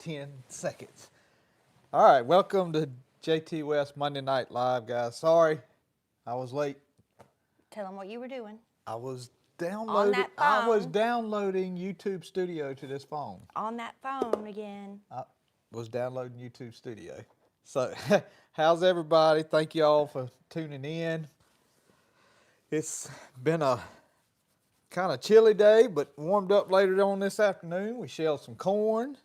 10 seconds. All right, welcome to Jtwes Monday Night Live, guys. Sorry, I was late. Tell them what you were doing. I was On that phone. downloading YouTube Studio to this phone. On that phone again. I was downloading YouTube Studio. So, how's everybody? Thank you all for tuning in. It's been a kind of chilly day, but warmed up later on this afternoon. We shelled some corn,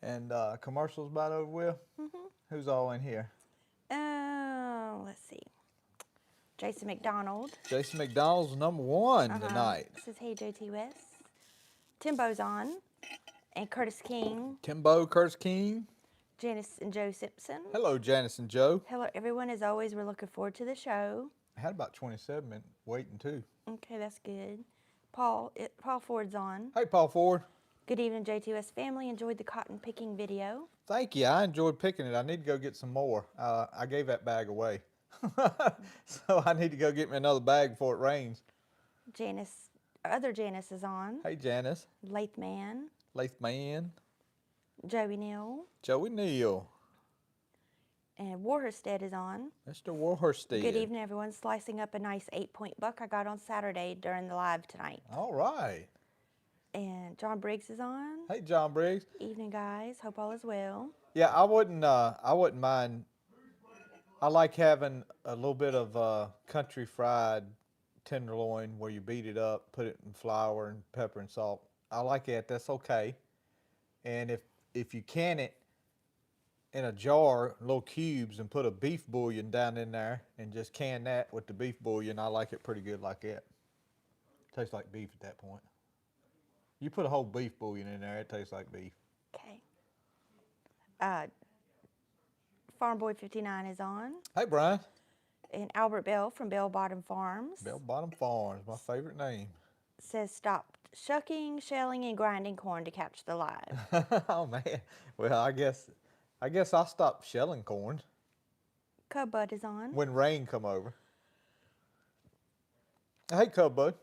and commercials about over with. Who's all in here? Let's see. Jason McDonald. Jason McDonald's number one tonight. Says, hey, Jtwes. Timbo's on. And Curtis King. Timbo, Curtis King. Janice and Joe Simpson. Hello, Janice and Joe. Hello, everyone. As always, we're looking forward to the show. I had about 27 minutes waiting, too. Okay, that's good. Paul Ford's on. Hey, Paul Ford. Good evening, Jtwes family. Enjoyed the cotton picking video. Thank you. I enjoyed picking it. I need to go get some more. I gave that bag away. So I need to go get me another bag before it rains. Other Janice is on. Hey, Janice. Lath Man. Lath Man. Joey Neal. Joey Neal. And Warherstead is on. Mr. Warherstead. Good evening, everyone. Slicing up a nice 8-point buck I got on Saturday during the live tonight. All right. And John Briggs is on. Hey, John Briggs. Evening, guys. Hope all is well. Yeah, I wouldn't mind. I like having a little bit of country fried tenderloin where you beat it up, put it in flour and pepper and salt. I like that. That's okay. And if you can it in a jar, little cubes, and put a beef bouillon down in there and just can that with the beef bouillon, I like it pretty good like that. Tastes like beef at that point. You put a whole beef bouillon in there, it tastes like beef. Okay. Farm Boy 59 is on. Hey, Brian. And Albert Bell from Bell Bottom Farms. Bell Bottom Farms, my favorite name. Says stopped shucking, shelling, and grinding corn to catch the live. Oh, man. Well, I guess I'll stop shelling corn. Cub Bud is on. When rain come over. Hey, Cub Bud.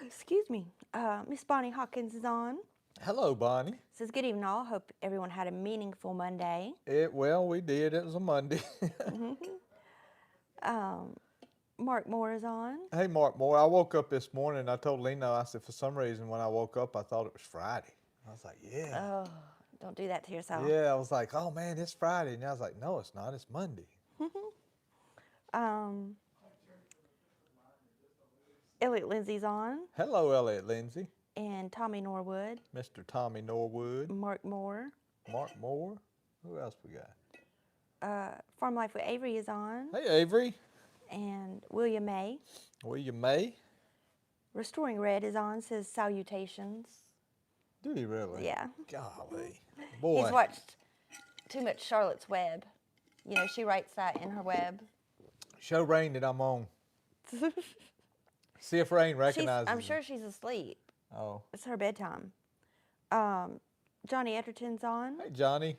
Excuse me. Miss Bonnie Hawkins is on. Hello, Bonnie. Says, good evening all. Hope everyone had a meaningful Monday. Well, we did. It was a Monday. Mark Moore is on. Hey, Mark Moore. I woke up this morning and I told Lena, I said, for some reason, when I woke up, I thought it was Friday. I was like, yeah. Oh, don't do that to yourself. Yeah, I was like, oh, man, it's Friday. And I was like, no, it's not. It's Monday. Elliot Lindsay's on. Hello, Elliot Lindsay. And Tommy Norwood. Mr. Tommy Norwood. Mark Moore. Mark Moore. Who else we got? Farm Life with Avery is on. Hey, Avery. And William May. William May. Restoring Red is on. Says salutations. Did he really? Yeah. Golly. Boy. He's watched too much Charlotte's Web. You know, she writes that in her web. Show Rain that I'm on. See if Rain recognizes I'm sure she's asleep. Oh. It's her bedtime. Johnny Etterton's on. Hey, Johnny.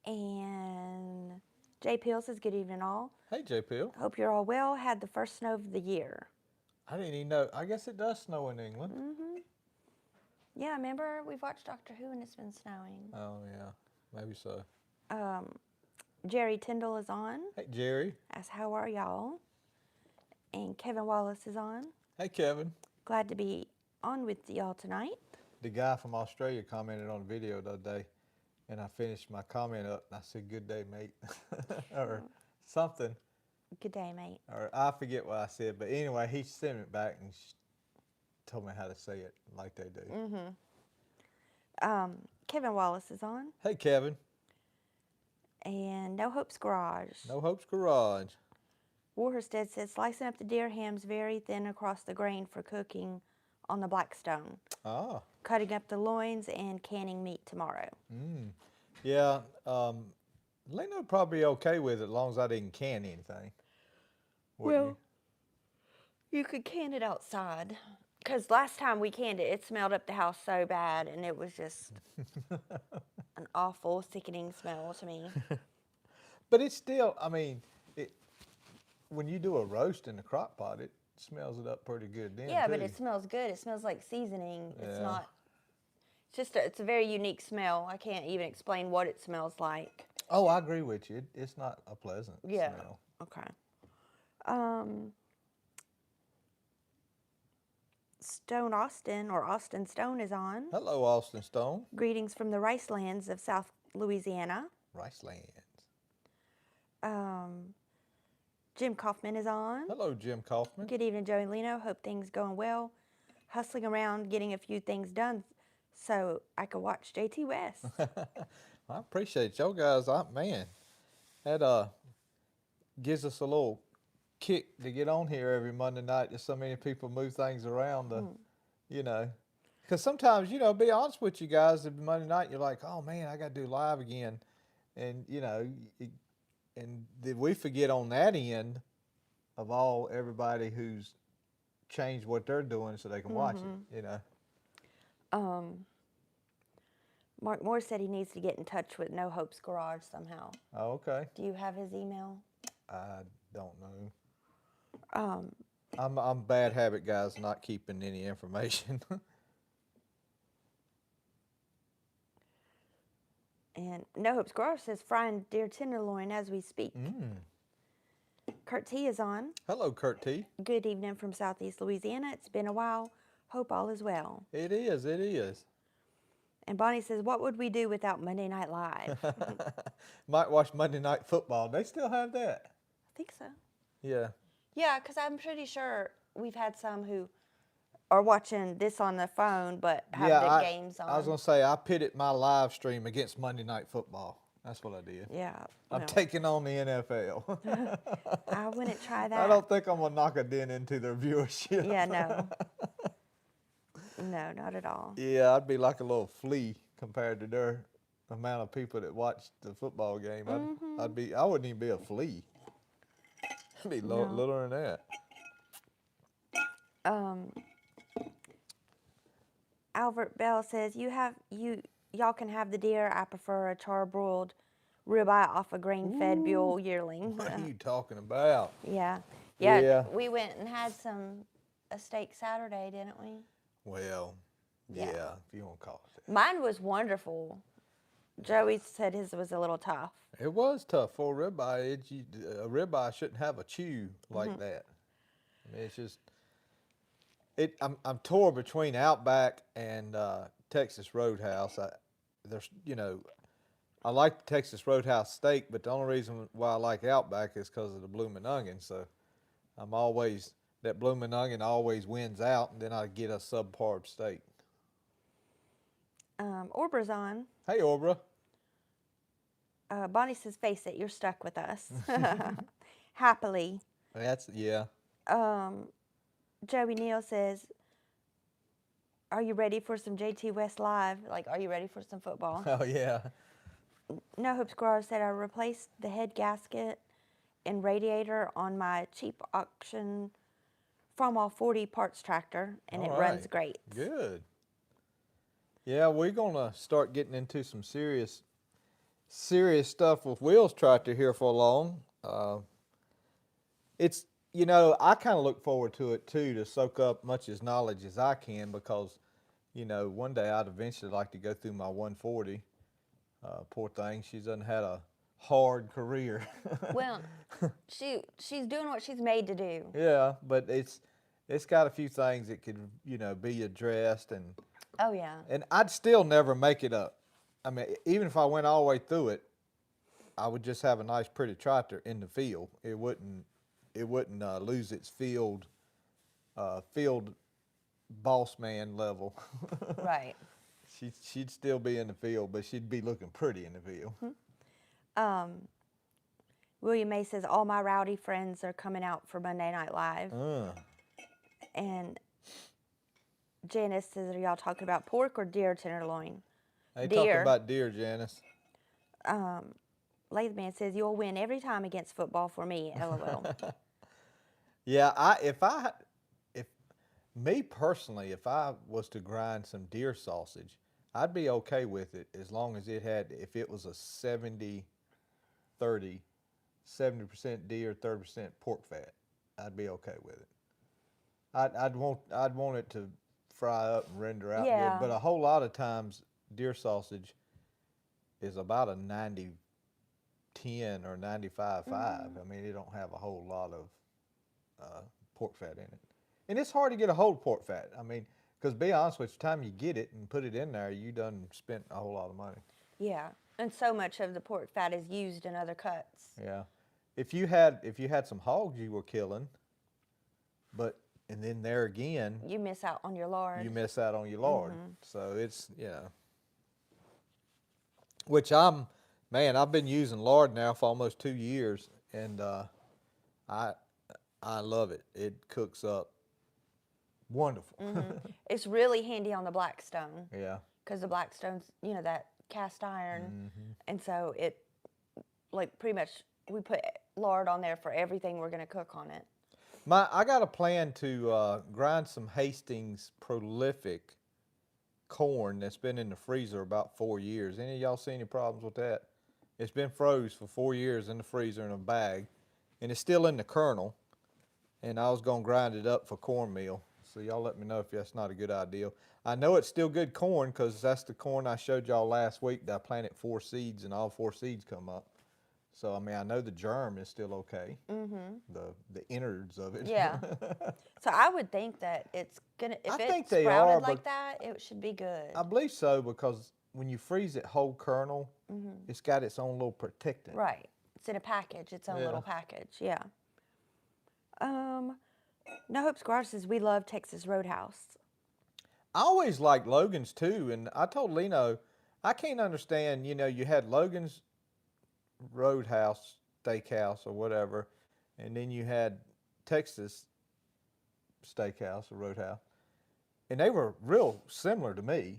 And Jay Peel says, good evening all. Hey, J. Peel. Hope you're all well. Had the first snow of the year. I didn't even know. I guess it does snow in England. Yeah, remember we've watched Doctor Who and it's been snowing. Oh, yeah. Maybe so. Jerry Tyndall is on. Hey, Jerry. Asks, how are y'all? And Kevin Wallace is on. Hey, Kevin. Glad to be on with y'all tonight. The guy from Australia commented on the video the other day, and I finished my comment up, and I said, good day, mate, or something. Good day, mate. Or I forget what I said, but anyway, he sent it back and told me how to say it like they do. Kevin Wallace is on. Hey, Kevin. And No Hope's Garage. No Hope's Garage. Warherstead says, slicing up the deer hams very thin across the grain for cooking on the Blackstone. Ah. Cutting up the loins and canning meat tomorrow. Yeah, Lena would probably be okay with it as long as I didn't can anything. Well, you could can it outside. Because last time we canned it, it smelled up the house so bad, and it was just an awful, sickening smell to me. But it's still, I mean, when you do a roast in the crock pot, it smells it up pretty good then, Yeah, too. but it smells good. It smells like seasoning. It's Yeah. not It's a very unique smell. I can't even explain what it smells like. Oh, I agree with you. It's not a pleasant Yeah. smell. Okay. Stone Austin, or Austin Stone, is on. Hello, Austin Stone. Greetings from the rice lands of South Louisiana. Rice lands. Jim Kaufman is on. Hello, Jim Kaufman. Good evening, Joey and Lino. Hope things going well. Hustling around, getting a few things done so I could watch Jtwes. I appreciate y'all guys. Man, that gives us a little kick to get on here every Monday night. Just so many people move things around to, you know, because sometimes, you know, be honest with you guys, every Monday night you're like, oh man, I got to do live again, and you know, and did we forget on that end of everybody who's changed what they're doing so they can watch it, you know. Mark Moore said he needs to get in touch with No Hope's Garage somehow. Oh, okay. Do you have his email? I don't know. I'm bad habit, guys, not keeping any information. And No Hope's Garage says frying deer tenderloin as we speak. Kurt T is on. Hello, Kurt T. Good evening from Southeast Louisiana. It's been a while. Hope all is well. It is. It is. And Bonnie says, what would we do without Monday Night Live? Might watch Monday Night Football. They still have that. I think so. Yeah. Yeah, because I'm pretty sure we've had some who are watching this on the phone but have the games on. I was going to say, I pitted my live stream against Monday Night Football. That's what I did. Yeah. I'm taking on the NFL. I wouldn't try that. I don't think I'm going to knock a dent into their viewership. Yeah, no. No, not at all. Yeah, I'd be like a little flea compared to their amount of people that watch the football game. I wouldn't even be a flea. I'd be littler than that. Albert Bell says, y'all can have the deer. I prefer a charbroiled ribeye off a grain-fed Buell yearling. What are you talking about? Yeah. We went and had a steak Saturday, didn't we? Well, yeah, if you want to call it that. Mine was wonderful. Joey said his was a little tough. It was tough for a ribeye. A ribeye shouldn't have a chew like that. I mean, it's just, I'm torn between Outback and Texas Roadhouse. I like the Texas Roadhouse steak, but the only reason why I like Outback is because of the bloomin' onion. So that bloomin' onion always wins out, and then I get a subpar steak. Orbra's on. Hey, Orbra. Bonnie says, face it, you're stuck with us. Happily. Yeah. Joey Neal says, are you ready for some Jtwes Live? Like, are you ready for some football? Oh, yeah. No Hope's Garage said, I replaced the head gasket and radiator on my cheap auction from all 40 parts tractor, and it runs great. Good. Yeah, we're going to start getting into some serious stuff with Will's tractor here for long. It's, I kind of look forward to it too, to soak up much as knowledge as I can, because, one day I'd eventually like to go through my 140. Poor thing, she's done had a hard career. Well, she's doing what she's made to do. Yeah, but it's got a few things that could, be addressed, and oh yeah. And I'd still never make it up. I mean, even if I went all the way through it, I would just have a nice, pretty tractor in the field. It wouldn't lose its field boss man level. Right. She'd still be in the field, but she'd be looking pretty in the field. William May says, all my rowdy friends are coming out for Monday Night Live. And Janice says, are y'all talking about pork or deer tenderloin? They talking about deer, Janice. Lathman says, you'll win every time against football for me, LOL. Yeah, if me personally, if I was to grind some deer sausage, I'd be okay with it as long as if it was a 70% deer, 30% pork fat. I'd be okay with it. I'd want it to fry up and render out Yeah. good. But a whole lot of times, deer sausage is about a 90-10 or 95-5. I mean, it don't have a whole lot of pork fat in it. And it's hard to get a whole pork fat. I mean, because be honest with you, the time you get it and put it in there, you done spent a whole lot of money. Yeah, and so much of the pork fat is used in other cuts. Yeah. If you had some hogs you were killing, and then there again, You miss out on your lard. you miss out on your lard. So it's, which I've been using lard now for almost 2 years, and I love it. It cooks up wonderful. It's really handy on the Blackstone. Yeah. Because the Blackstone's, that cast iron. And so it, like, pretty much, we put lard on there for everything we're going to cook on it. I got a plan to grind some Hastings prolific corn that's been in the freezer about 4 years. Any of y'all see any problems with that? It's been froze for 4 years in the freezer in a bag, and it's still in the kernel. And I was going to grind it up for cornmeal. So y'all let me know if that's not a good idea. I know it's still good corn because that's the corn I showed y'all last week that I planted 4 seeds and all 4 seeds come up. So, I mean, I know the germ is still okay. The innards of it. Yeah. So I would think that it's gonna, if I it's think they sprouted are, like but that, it should be good. I believe so, because when you freeze it whole kernel, it's got its own little protectant. Right. It's in a package, its own little package. Yeah. No Hope Squash says we love Texas Roadhouse. I always liked Logan's too, and I told Lino, I can't understand, you had Logan's Roadhouse, Steakhouse or whatever, and then you had Texas Steakhouse or Roadhouse, and they were real similar to me.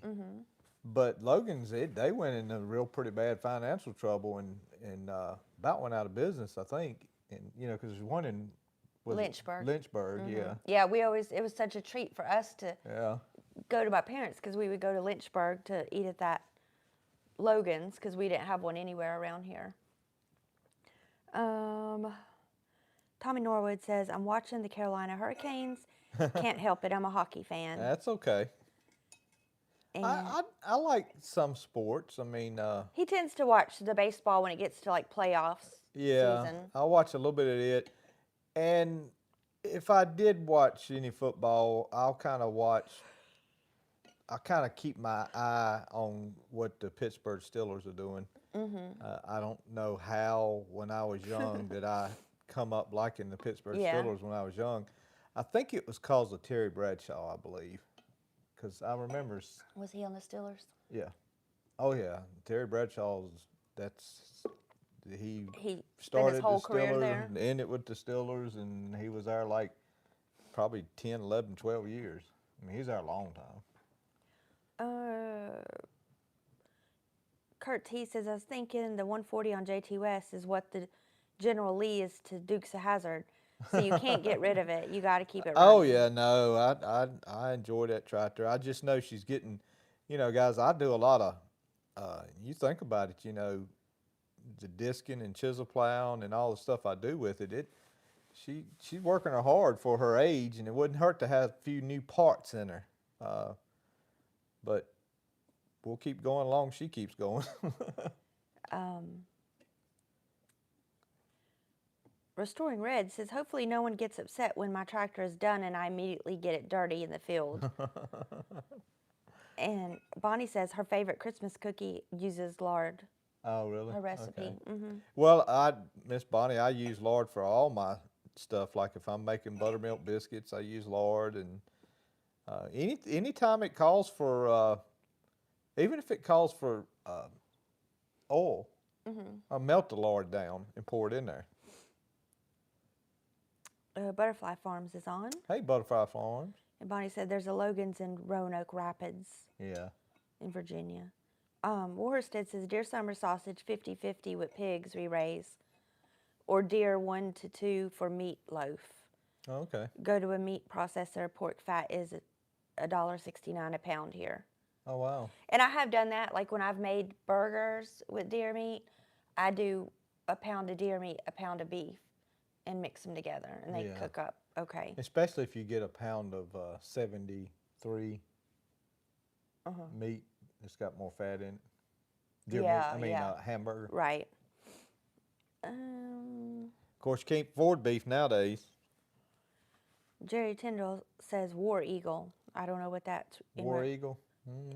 But Logan's, they went into real pretty bad financial trouble and about went out of business, I think, and because there's one in Lynchburg. Lynchburg, yeah. Yeah, it was such a treat for us to go to my parents, because we would go to Lynchburg to eat at that Logan's, because we didn't have one anywhere around here. Tommy Norwood says, I'm watching the Carolina Hurricanes. Can't help it. I'm a hockey fan. That's okay. And I like some sports. I mean, he tends to watch the baseball when it gets to like playoffs season. I'll watch a little bit of it. And if I did watch any football, I kind of keep my eye on what the Pittsburgh Steelers are doing. I don't know how, when I was young, did I come up liking the Pittsburgh Steelers when I was young. I think it was because of Terry Bradshaw, I believe. Because I remember. Was he on the Steelers? Yeah. Oh, yeah. Terry Bradshaw's, he started his whole the career Steelers there? and ended with the Steelers, and he was there like probably 10, 11, 12 years. I mean, he was there a long time. Kurt T says, I was thinking the 140 on Jtwes is what the General Lee is to Dukes of Hazzard. So you can't get rid of it. You got to keep it running. Oh, yeah, no, I enjoy that tractor. I just know she's getting, guys, I do a lot of, you think about it, the disking and chisel plowing and all the stuff I do with it, she's working her hard for her age, and it wouldn't hurt to have a few new parts in her. But we'll keep going along. She keeps going. Restoring Red says, hopefully no one gets upset when my tractor is done and I immediately get it dirty in the field. And Bonnie says her favorite Christmas cookie uses lard. Oh, really? Her recipe. Okay. Well, Miss Bonnie, I use lard for all my stuff. Like if I'm making buttermilk biscuits, I use lard. And anytime it calls for, even if it calls for oil, I melt the lard down and pour it in there. Butterfly Farms is on. Hey, Butterfly Farms. And Bonnie said there's a Logan's in Roanoke Rapids. Yeah. In Virginia. Warstead says deer summer sausage 50-50 with pigs we raise, or deer 1 to 2 for meatloaf. Oh, okay. Go to a meat processor. Pork fat is $1.69 a pound here. Oh, wow. And I have done that. Like when I've made burgers with deer meat, I do a pound of deer meat, a pound of beef, and mix them together, and they cook up okay. Especially if you get a pound of 73 3 meat. It's got more fat in it. Deer Yeah, meat. I mean, yeah. hamburger. Right. Of course, you can't afford beef nowadays. Jerry Tyndall says War Eagle. I don't know what that's War Eagle.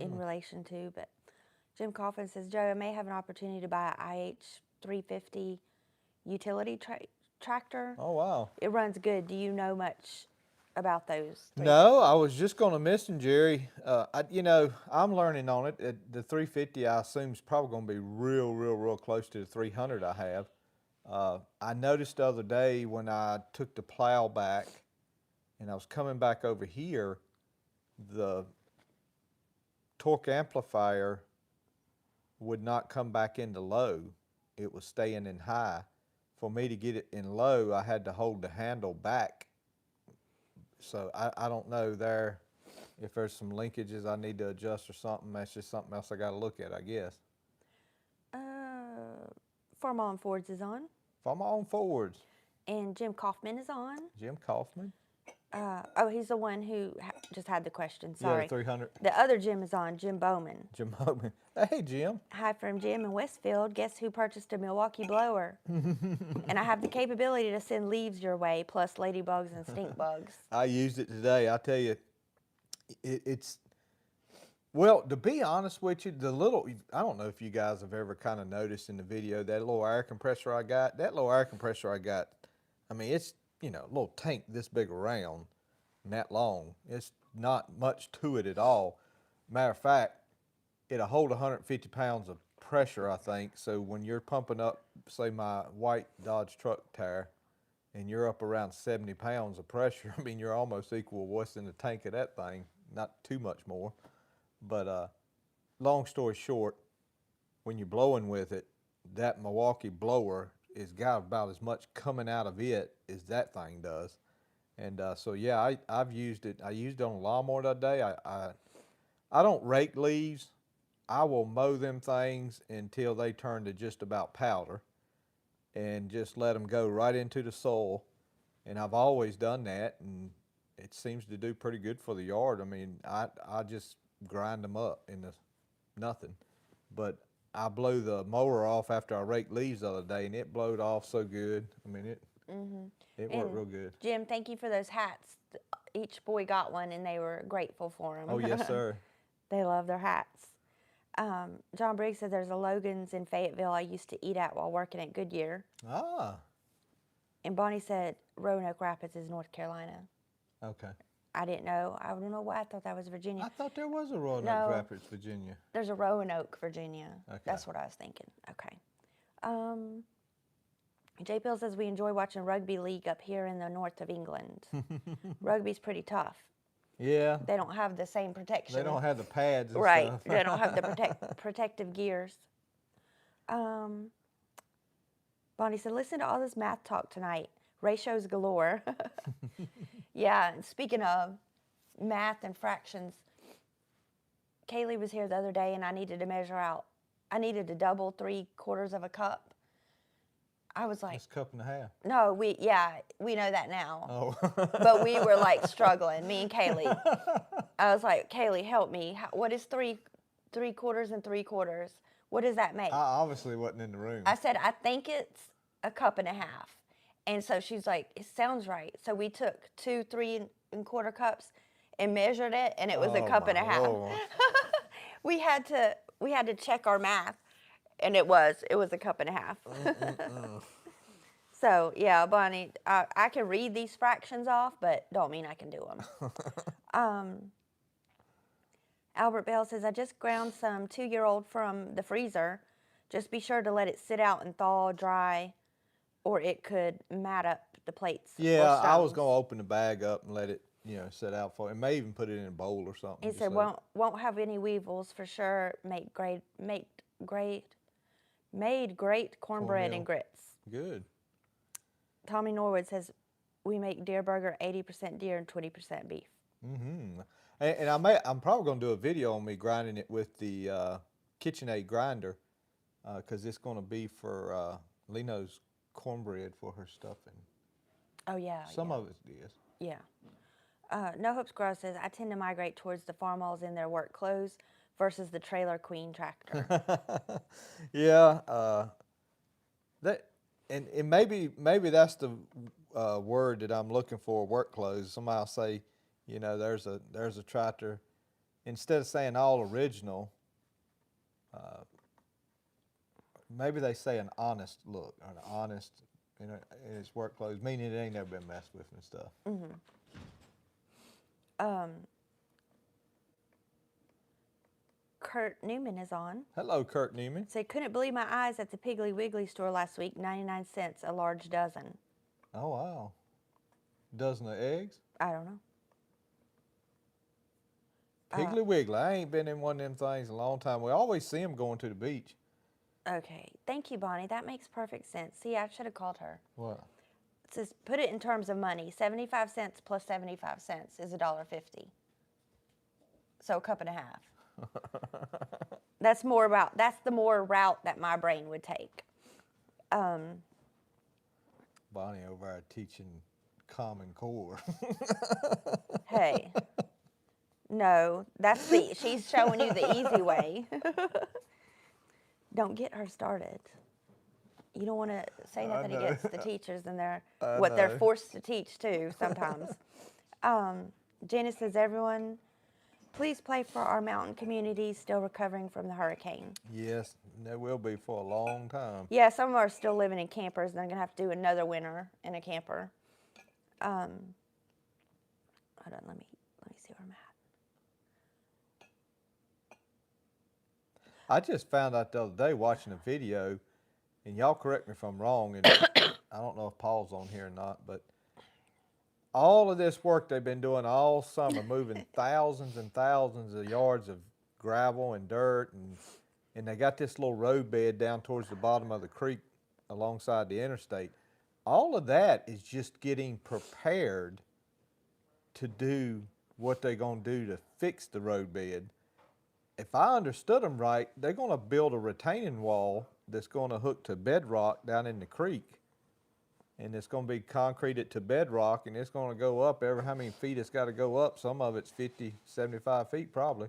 in relation to, but Jim Coffin says, Joe, I may have an opportunity to buy an IH 350 utility tractor. Oh, wow. It runs good. Do you know much about those? No, I was just going to mention, Jerry. I'm learning on it. The 350, I assume, is probably going to be real close to the 300 I have. I noticed the other day when I took the plow back and I was coming back over here, the torque amplifier would not come back into low. It was staying in high. For me to get it in low, I had to hold the handle back. So I don't know there if there's some linkages I need to adjust or something. That's just something else I got to look at, I guess. Farm on Fords is on. Farm on Fords. And Jim Kaufman is on. Jim Kaufman. He's the one who just had the question. Sorry. Yeah, 300. The other Jim is on, Jim Bowman. Jim Bowman. Hey, Jim. Hi from Jim in Westfield. Guess who purchased a Milwaukee blower? And I have the capability to send leaves your way, plus ladybugs and stink bugs. I used it today. I tell you, it's, well, to be honest with you, I don't know if you guys have ever kind of noticed in the video, that little air compressor I got, I mean, it's, a little tank this big around and that long. It's not much to it at all. Matter of fact, it'll hold 150 pounds of pressure, I think. So when you're pumping up, say, my white Dodge truck tire, and you're up around 70 pounds of pressure, I mean, you're almost equal to what's in the tank of that thing. Not too much more. But long story short, when you're blowing with it, that Milwaukee blower has got about as much coming out of it as that thing does. And so, yeah, I've used it. I used it on a lawnmower the other day. I don't rake leaves. I will mow them things until they turn to just about powder and just let them go right into the soil. And I've always done that, and it seems to do pretty good for the yard. I mean, I just grind them up into nothing. But I blew the mower off after I raked leaves the other day, and it blowed off so good. I mean, it worked real good. Jim, thank you for those hats. Each boy got one, and they were grateful for them. Oh, yes, sir. They love their hats. John Briggs said there's a Logan's in Fayetteville I used to eat at while working at Goodyear. Ah. And Bonnie said Roanoke Rapids is North Carolina. Okay. I didn't know. I don't know why I thought that was Virginia. I thought there was a Roanoke Rapids, Virginia. There's a Roanoke, Virginia. Okay. That's what I was thinking. Okay. J. Bill says we enjoy watching rugby league up here in the north of England. Rugby's pretty tough. Yeah. They don't have the same protection. They don't have the pads and right. stuff. They don't have the protective gears. Bonnie said, listen to all this math talk tonight. Ratios galore. Yeah, and speaking of math and fractions, Kaylee was here the other day and I needed to measure out. I needed to double 3/4 of a cup. I was like, It's a cup and a half. no, we know that now. Oh. But we were like struggling, me and Kaylee. I was like, Kaylee, help me. What is 3/4 and 3/4? What does that make? I obviously wasn't in the room. I said, I think it's a cup and a half. And so she's like, it sounds right. So we took 2 3/4 cups and measured it, and it was a cup and a half. we had to check our math, and it was a cup and a half. So yeah, Bonnie, I can read these fractions off, but don't mean I can do them. Albert Bell says, I just ground some 2-year-old from the freezer. Just be sure to let it sit out and thaw dry, or it could mat up the plates. Yeah, I was going to open the bag up and let it, set out for it. And may even put it in a bowl or something. He said, won't have any weevils for sure. Made great cornbread and grits. Good. Tommy Norwood says, we make deer burger 80% deer and 20% beef. Mm-hmm. And I'm probably going to do a video on me grinding it with the KitchenAid grinder, because it's going to be for Leno's cornbread for her stuffing. Oh, yeah. Some of it is. Yeah. No Hope Squirrel says, I tend to migrate towards the farmalls in their work clothes versus the trailer queen tractor. Yeah, that and maybe that's the word that I'm looking for. Work clothes. Somebody will say, there's a tractor. Instead of saying all original, maybe they say an honest look or an honest, in its work clothes, meaning it ain't never been messed with and stuff. Mm-hmm. Um, Kurt Newman is on. Hello, Kurt Newman. Say, couldn't believe my eyes at the Piggly Wiggly store last week. 99 cents a large dozen. Oh wow, dozen of eggs. I don't know. Piggly Wiggly. I ain't been in one of them things in a long time. We always see them going to the beach. Okay, thank you, Bonnie. That makes perfect sense. See, I should have called her. What? It says, put it in terms of money. 75 cents plus 75 cents is $1.50. So a cup and a half. That's the more route that my brain would take. Bonnie over there teaching Common Core. Hey, no, she's showing you the easy way. Don't get her started. You don't want to say nothing against the teachers and what they're forced to teach too sometimes. Janice says, everyone, please pray for our mountain community still recovering from the hurricane. Yes, there will be for a long time. Yeah, some of them are still living in campers and they're going to have to do another winter in a camper. Hold on, let me see where I'm at. I just found out the other day watching a video, and y'all correct me if I'm wrong, and I don't know if Paul's on here or not, but all of this work they've been doing all summer, moving thousands and thousands of yards of gravel and dirt, and they got this little road bed down towards the bottom of the creek alongside the interstate. All of that is just getting prepared to do what they're going to do to fix the road bed. If I understood them right, they're going to build a retaining wall that's going to hook to bedrock down in the creek. And it's going to be concreted to bedrock, and it's going to go up every how many feet it's got to go up. Some of it's 50, 75 feet probably,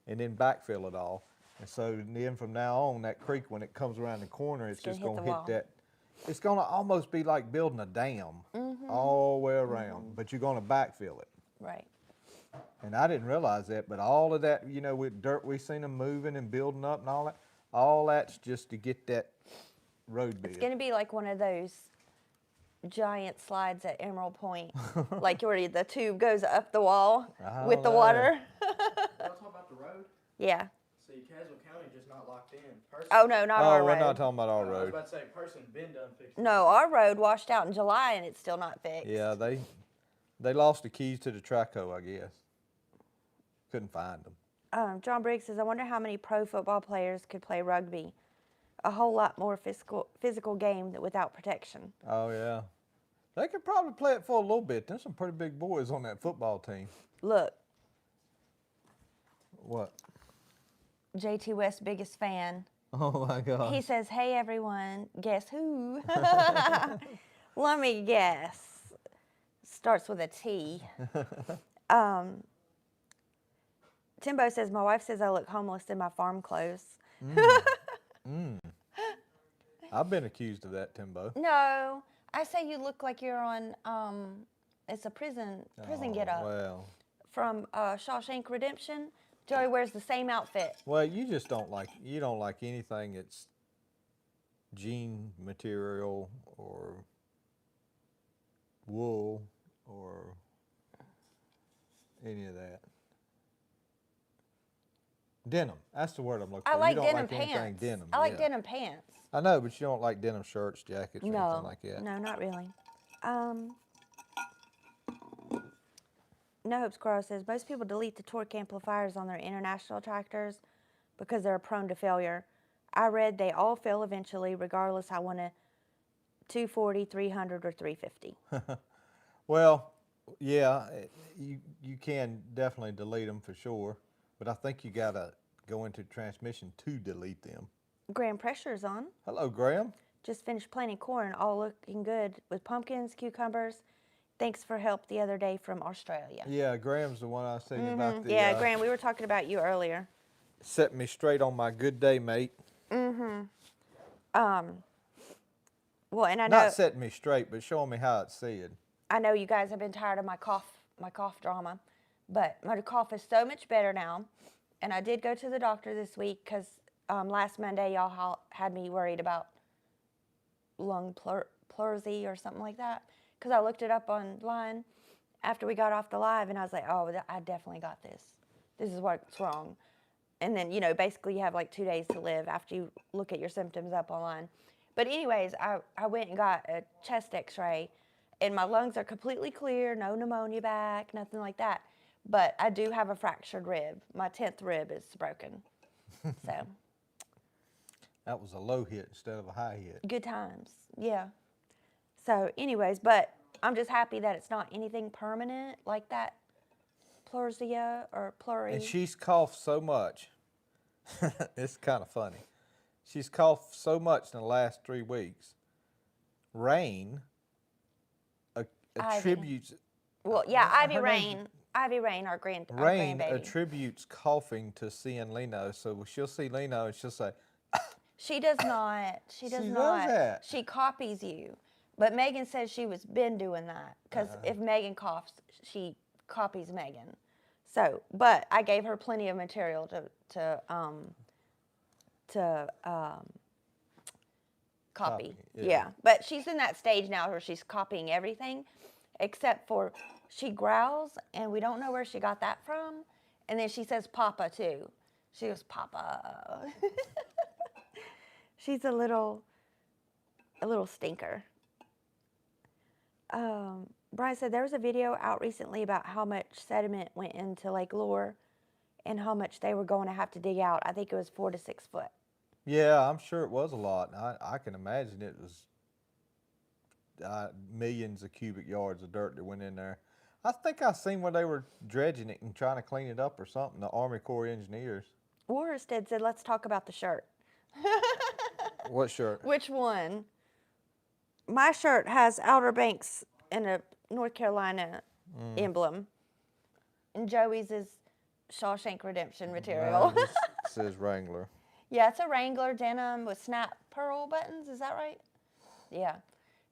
and then backfill it all. And so then from now on, that creek, when it comes around the corner, it's just going to hit that. It's going to almost be like building a dam all the way around, but you're going to backfill it. Right. And I didn't realize that, but all of that, with dirt, we seen them moving and building up and all that's just to get that road bed. It's going to be like one of those giant slides at Emerald Point, like where the tube goes up the wall with the water. Y'all talking about the road? Yeah. See, Caswell County just not locked in. Oh, no, not our road. We're not talking about our I was road. about to say, person been done fixing. No, our road washed out in July and it's still not fixed. Yeah, they lost the keys to the Traco, I guess. Couldn't find them. John Briggs says, I wonder how many pro football players could play rugby. A whole lot more physical game without protection. Oh, yeah. They could probably play it for a little bit. There's some pretty big boys on that football team. Look. What? Jtwes' biggest fan. Oh, my God. He says, hey, everyone, guess who? Let me guess. Starts with a T. Timbo says, my wife says I look homeless in my farm clothes. I've been accused of that, Timbo. No, I say you look like you're on, it's a prison get-up. Well. From Shawshank Redemption. Joey wears the same outfit. Well, you just don't like anything that's jean material or wool or any of that. Denim. That's the word I'm looking for. I like you don't denim like anything pants. denim. I like denim pants. I know, but you don't like denim shirts, jackets, or anything like that. No, not really. No Hope Squirrel says, most people delete the torque amplifiers on their international tractors because they're prone to failure. I read they all fail eventually, regardless I want a 240, 300, or 350. Well, yeah, you can definitely delete them for sure, but I think you got to go into transmission to delete them. Graham Pressure's on. Hello, Graham. Just finished planting corn, all looking good with pumpkins, cucumbers, Thanks for help the other day from Australia. Yeah, Graham's the one I was thinking about. The, Yeah, Graham, we were talking about you earlier. Setting me straight on my good day, mate. Well, and I know Not setting me straight, but showing me how it's said. I know you guys have been tired of my cough drama, but my cough is so much better now. And I did go to the doctor this week because last Monday y'all had me worried about lung pleurisy or something like that. Because I looked it up online after we got off the live, and I was like, oh, I definitely got this. This is what's wrong. And then, you know, basically you have like 2 days to live after you look at your symptoms up online. But anyways, I went and got a chest x-ray, and my lungs are completely clear, no pneumonia back, nothing like that. But I do have a fractured rib. My 10th rib is broken. So. That was a low hit instead of a high hit. Good times, yeah. So anyways, but I'm just happy that it's not anything permanent like that pleuria or pleury. And she's coughed so much. It's kind of funny. She's coughed so much in the last 3 weeks. Rain attributes. Well, yeah, Ivy her Rain, name's- our Rain grandbaby. attributes coughing to seeing Leno. So she'll see Leno and she'll say, She does not. She does She not. does that. She copies you. But Megan says she was been doing that because if Megan coughs, she copies Megan. So, but I gave her plenty of material to copy. Yeah. But she's in that stage now where she's copying everything, except for she growls, and we don't know where she got that from. And then she says "Papa" too. She goes "Papa." She's a little stinker. Brian said there was a video out recently about how much sediment went into Lake Lure and how much they were going to have to dig out. I think it was 4 to 6 foot. yeah, I'm sure it was a lot. I can imagine it was millions of cubic yards of dirt that went in there. I think I seen where they were dredging it and trying to clean it up or something, the Army Corps engineers. Worsted said, let's talk about the shirt. What shirt? Which one? My shirt has Outer Banks and a North Carolina emblem. And Joey's is Shawshank Redemption material. This says Wrangler. Yeah, it's a Wrangler denim with snap pearl buttons. Is that right? Yeah.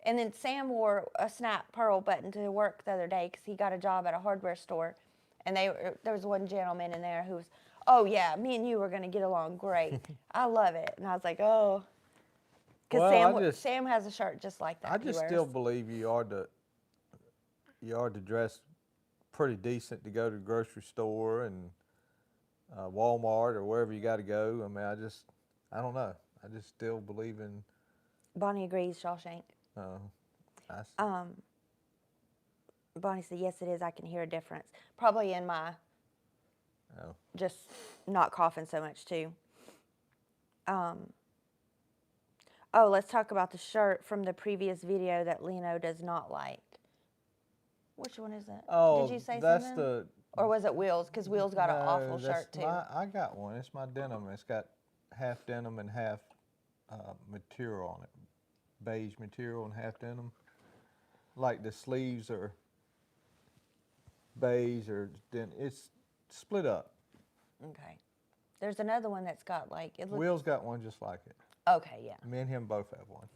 And then Sam wore a snap pearl button to work the other day because he got a job at a hardware store. And there was one gentleman in there who was, oh, yeah, me and you were going to get along great. I love it. And I was like, oh. Because Well, Sam has a shirt just like that. I just still believe you are to dress pretty decent to go to the grocery store and Walmart or wherever you got to go. I mean, I don't know. I just still believe in. Bonnie agrees, Shawshank. Bonnie said, yes, it is. I can hear a difference. Probably in my just not coughing so much, too. Oh, let's talk about the shirt from the previous video that Leno does not like. Which one is it? Oh, did you say that's something? Or was it Wheels? Because Wheels got an awful shirt, too. I got one. It's my denim. It's got half denim and half material on it. Beige material and half denim. Like the sleeves are beige or it's split up. Okay. There's another one that's got like it looks. Will's got one just like it. Okay, yeah. Me and him both have one.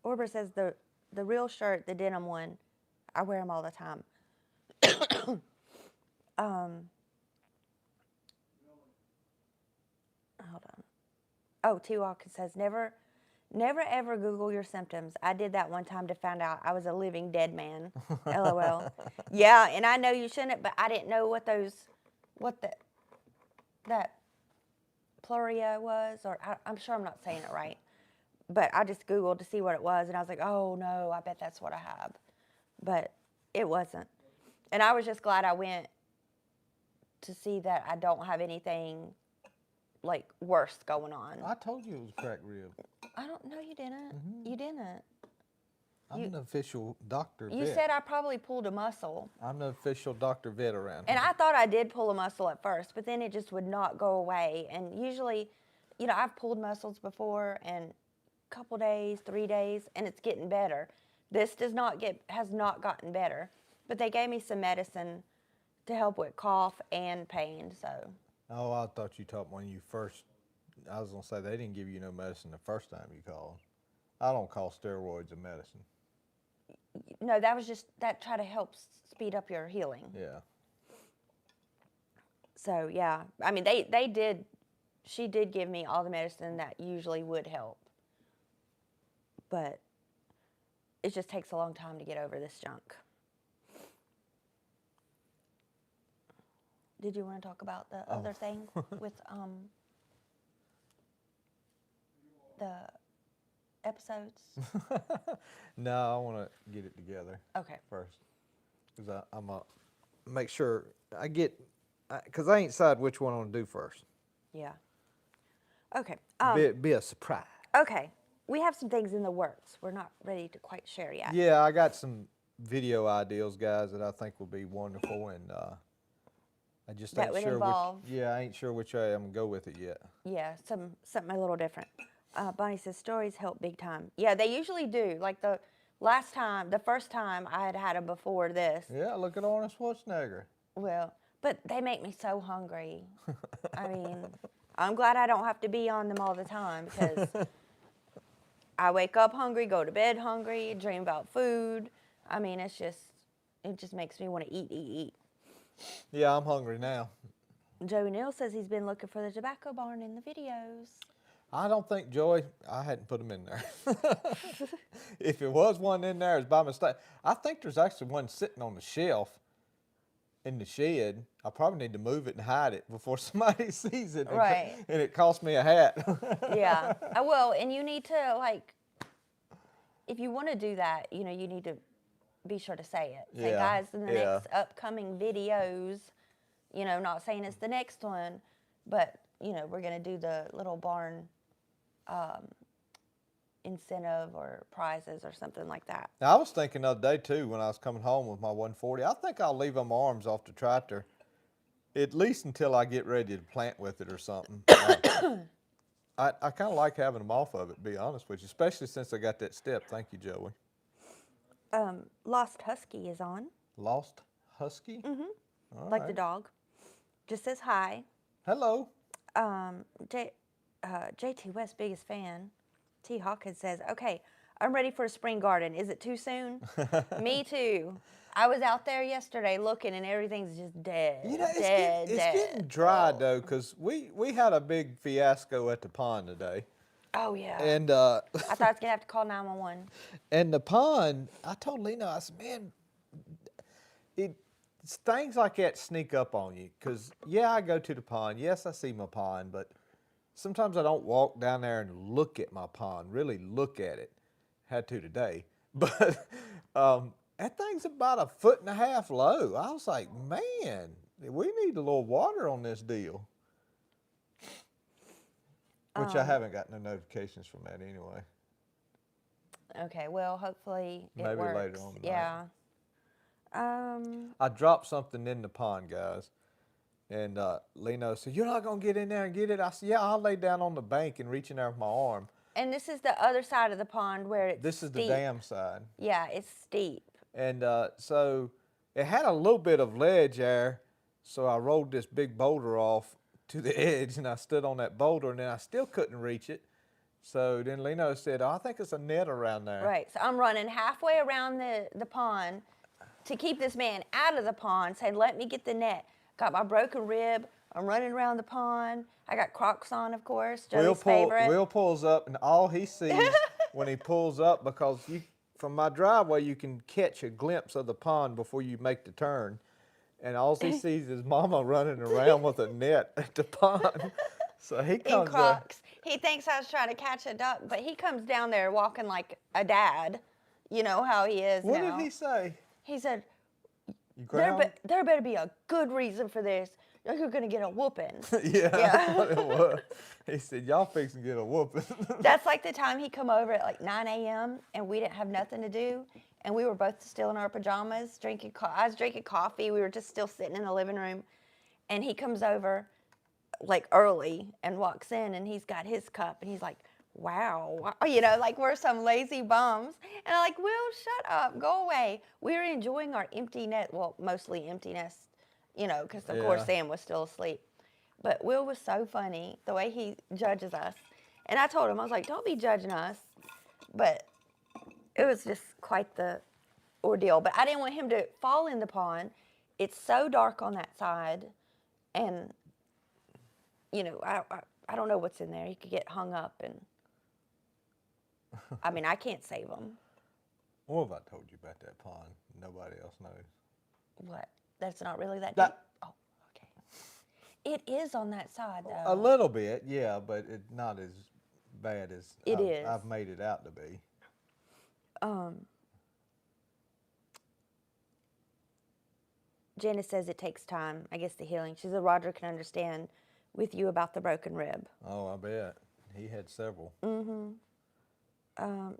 Orber says the real shirt, the denim one, I wear them all the time. Hold on. Oh, T-Walk says never ever Google your symptoms. I did that one time to find out I was a living dead man. LOL. Yeah, and I know you shouldn't, but I didn't know what that pleuria was, or I'm sure I'm not saying it right. But I just Googled to see what it was, and I was like, oh no, I bet that's what I have. But it wasn't. And I was just glad I went to see that I don't have anything like worse going on. I told you it was cracked rib. I don't know, you didn't. Mm-hmm. You didn't. I'm an official doctor You vet. said I probably pulled a muscle. I'm the official doctor vet around And here. I thought I did pull a muscle at first, but then it just would not go away. And usually, I've pulled muscles before, and couple days, 3 days, and it's getting better. This has not gotten better, but they gave me some medicine to help with cough and pain. So. Oh, I thought you talked when you first. I was gonna say they didn't give you no medicine the first time you called. I don't call steroids a medicine. No, that was just that try to help speed up your healing. Yeah. So yeah, I mean she did give me all the medicine that usually would help, but it just takes a long time to get over this junk. Did you want to talk about the other thing with the episodes? No, I want to get it together Okay. first, because I'm gonna make sure I get, because I ain't decided which one I want to do first. Yeah. Okay. Be a surprise. Okay. We have some things in the works. We're not ready to quite share yet. Yeah, I got some video ideas, guys, that I think will be wonderful, and I just That ain't would sure involve- which. Yeah, I ain't sure which way I'm gonna go with it yet. Yeah, something a little different. Bonnie says stories help big time. Yeah, they usually do. Like the first time I had them before this. Yeah, look at Arnold Schwarzenegger. Well, but they make me so hungry. I mean, I'm glad I don't have to be on them all the time because I wake up hungry, go to bed hungry, dream about food. I mean, it just makes me want to eat. Yeah, I'm hungry now. Joey Neal says he's been looking for the tobacco barn in the videos. I don't think, Joey, I hadn't put them in there. If it was one in there, it's by mistake. I think there's actually one sitting on the shelf in the shed. I probably need to move it and hide it before somebody sees it. Right. And it cost me a hat. Yeah, I will. And you need to, like, if you want to do that, you need to be sure to say it. Say, Yeah, guys, in the yeah. next upcoming videos, not saying it's the next one, but, we're going to do the little barn incentive or prizes or something like that. Now, I was thinking the other day, too, when I was coming home with my 140, I think I'll leave them arms off the tractor, at least until I get ready to plant with it or something. I kind of like having them off of it, to be honest with you, especially since I got that step. Thank you, Joey. Lost Husky is on. Lost Husky? Mm-hmm. All Like the right. dog. Just says hi. Hello. Jtwes, biggest fan. T. Hawkins says, okay, I'm ready for a spring garden. Is it too soon? Me too. I was out there yesterday looking and everything's just dead. It's getting dry, though, because we had a big fiasco at the pond today. Oh, yeah. And I thought I was going to have to call 911. and the pond, I told Lena, I said, man, it's things like that sneak up on you. Because, yeah, I go to the pond. Yes, I see my pond, but sometimes I don't walk down there and look at my pond, really look at it. Had to today. But that thing's about 1.5 feet low. I was like, man, we need a little water on this deal. Which I haven't got no notifications from that anyway. Okay, well, hopefully it Maybe works. later on tonight. Yeah. I dropped something in the pond, guys. And Leno said, you're not going to get in there and get it? I said, yeah, I'll lay down on the bank and reach in there with my arm. And this is the other side of the pond where it's This is steep. the dam side. Yeah, it's steep. And so it had a little bit of ledge there, so I rolled this big boulder off to the edge, and I stood on that boulder, and then I still couldn't reach it. So then Leno said, oh, I think it's a net around there. Right, so I'm running halfway around the pond to keep this man out of the pond, saying, let me get the net. Got my broken rib. I'm running around the pond. I got Crocs on, of course, Joey's favorite. Will pulls up, and all he sees when he pulls up, because from my driveway, you can catch a glimpse of the pond before you make the turn. And all he sees is Mama running around with a net at the pond. So he comes in Crocs. He thinks I was trying to catch a duck, but he comes down there walking like a dad. You know how he is What now. did he say? He said, You there ground? better be a good reason for this. You're going to get a whooping. Yeah, Yeah. that's what it was. He said, y'all fixing to get a whooping. That's like the time he come over at like 9 a.m. and we didn't have nothing to do. And we were both still in our pajamas, drinking I was drinking coffee. We were just still sitting in the living room. And he comes over like early and walks in, and he's got his cup, and he's like, wow, like we're some lazy bums. And I'm like, Will, shut up, go away. We're enjoying our empty nest, well, mostly empty nest, because of course Yeah. Sam was still asleep. But Will was so funny, the way he judges us. And I told him, I was like, don't be judging us. But it was just quite the ordeal. But I didn't want him to fall in the pond. It's so dark on that side. And, I don't know what's in there. He could get hung up. And, I mean, I can't save him. What have I told you about that pond? Nobody else knows. What? That's not really that deep? That- Oh, okay. It is on that side, though. A little bit, yeah, but it's not as bad as It is. I've made it out to be. Janice says it takes time, I guess, the healing. She said Roger can understand with you about the broken rib. Oh, I bet. He had several. No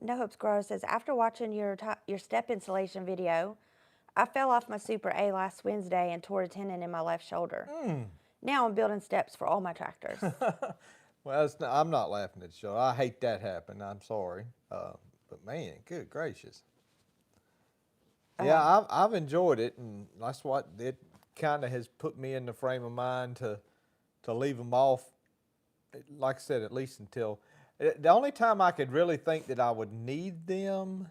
Hope's Grower says, after watching your step insulation video, I fell off my Super A last Wednesday and tore a tendon in my left shoulder. Now I'm building steps for all my tractors. Well, I'm not laughing at the show. I hate that happen. I'm sorry. But man, good gracious. Yeah, I've enjoyed it, and that's what it kind of has put me in the frame of mind to leave them off. Like I said, at least until the only time I could really think that I would need them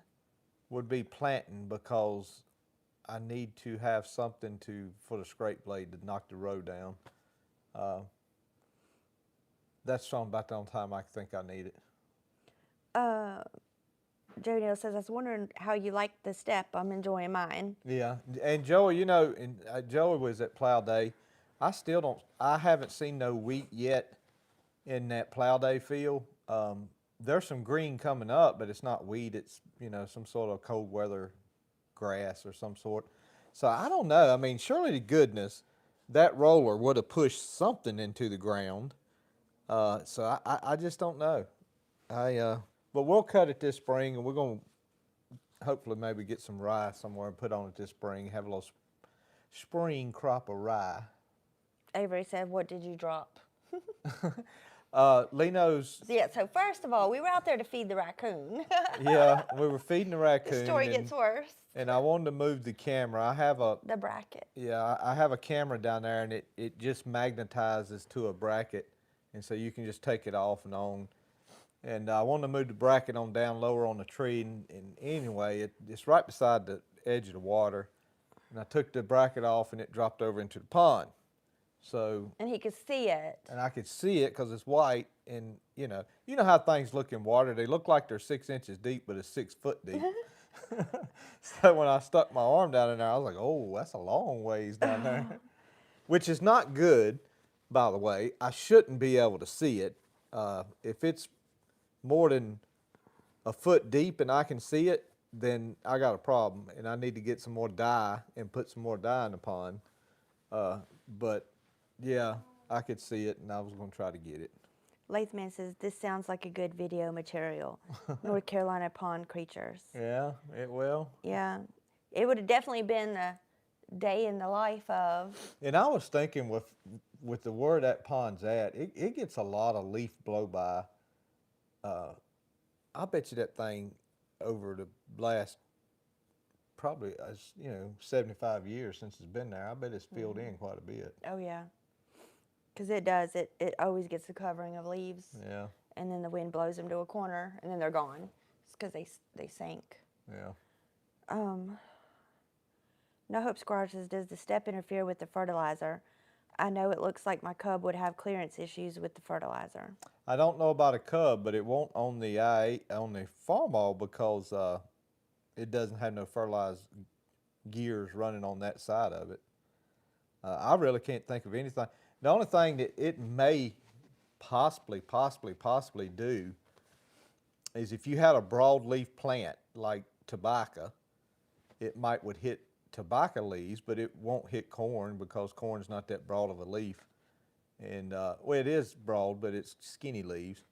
would be planting, because I need to have something for the scrape blade to knock the row down. That's about the only time I think I need it. Joe Neal says, I was wondering how you like the step. I'm enjoying mine. Yeah, and Joey, Joey was at plow day. I haven't seen no wheat yet in that plow day field. There's some green coming up, but it's not wheat. It's, some sort of cold weather grass or some sort. So I don't know. I mean, surely to goodness, that roller would have pushed something into the ground. So I just don't know. But we'll cut it this spring, and we're going to hopefully maybe get some rye somewhere and put on it this spring, have a little spring crop of rye. Avery said, what did you drop? Lino's. Yeah, so first of all, we were out there to feed the raccoon. Yeah, we were feeding the raccoon. The story gets worse. And I wanted to move the camera. I have the bracket. Yeah, I have a camera down there, and it just magnetizes to a bracket, and so you can just take it off and on. And I wanted to move the bracket on down lower on the tree, and anyway, it's right beside the edge of the water. And I took the bracket off, and it dropped over into the pond. So. And he could see it. And I could see it because it's white, and you know how things look in water. They look like they're 6 inches deep, but it's 6 foot deep. So when I stuck my arm down in there, I was like, oh, that's a long ways down there. Which is not good, by the way. I shouldn't be able to see it. If it's more than a foot deep and I can see it, then I got a problem, and I need to get some more dye and put some more dye in the pond. But yeah, I could see it, and I was going to try to get it. Lathman says, this sounds like a good video material. North Carolina pond creatures. Yeah, it will. Yeah. It would have definitely been a day in the life of. And I was thinking with the where that pond's at, it gets a lot of leaf blow by. I bet you that thing over the last probably 75 years since it's been there, I bet it's filled in quite a bit. Oh yeah. Because it does. It always gets the covering of leaves. Yeah. And then the wind blows them to a corner, and then they're gone. It's because they sink. Yeah. No Hope Squire says, does the step interfere with the fertilizer? I know it looks like my cub would have clearance issues with the fertilizer. I don't know about a cub, but it won't on the farmall because it doesn't have no fertilized gears running on that side of it. I really can't think of anything. The only thing that it may possibly do is if you had a broadleaf plant like tobacco, it would hit tobacco leaves, but it won't hit corn because corn's not that broad of a leaf. And well, it is broad, but it's skinny leaves.